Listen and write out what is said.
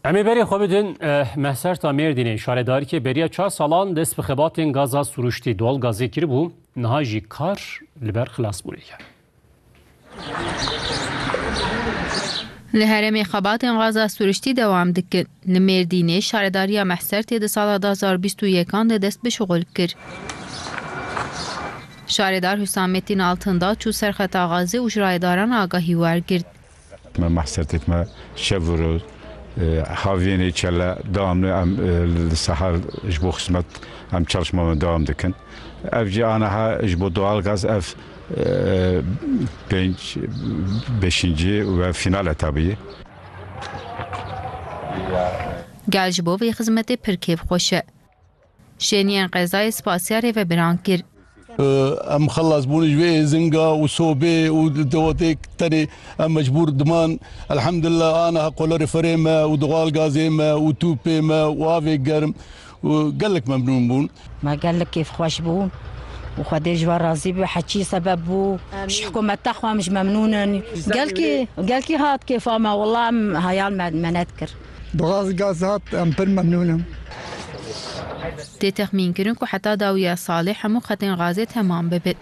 امی بری خواب بدین محسر تا مردینه اشاره داری که بریا 4 سالان دست به خباتین گازا سروشتی دول گازی کری بو نهاجی کار لبر خلاص بوری کرد. لهرم خبات غازا سروشتی دوام دکن. لمردینه اشاره داری محسر تید سال 2021 دست به شغل کرد. شاردار حسامتین altında çu serxet ağazı ucraydaran ağahi vergird. محسرتت ما شفرو هاوینی چلا دامنه ام سحر جبو خدمت ام çalışmama devam dikin. Evci anaha jbo doğal gaz ev 5. ve final etabı. Gel jbo ve hizmeti pirkev xoşe. شنیان قضای سپاسیاری و برانکر. ام خلص بونج في زنقة وصوبي ودواتيك تاني ام مجبور دمان الحمد لله انا هقول ريفريما ودغال غازيما وتوبيما وافي قرم وقال لك ممنون بون ما قال لك كيف خوش بون وخديج راضي بحكي سبب بو مش حكومة تخوى مش ممنونة قال كي هات كيف ما والله هيال ما نذكر دغال غازات ام بر ممنونة تخمین کرن که حتی داویه صالح همو خطین غازه تمام ببید.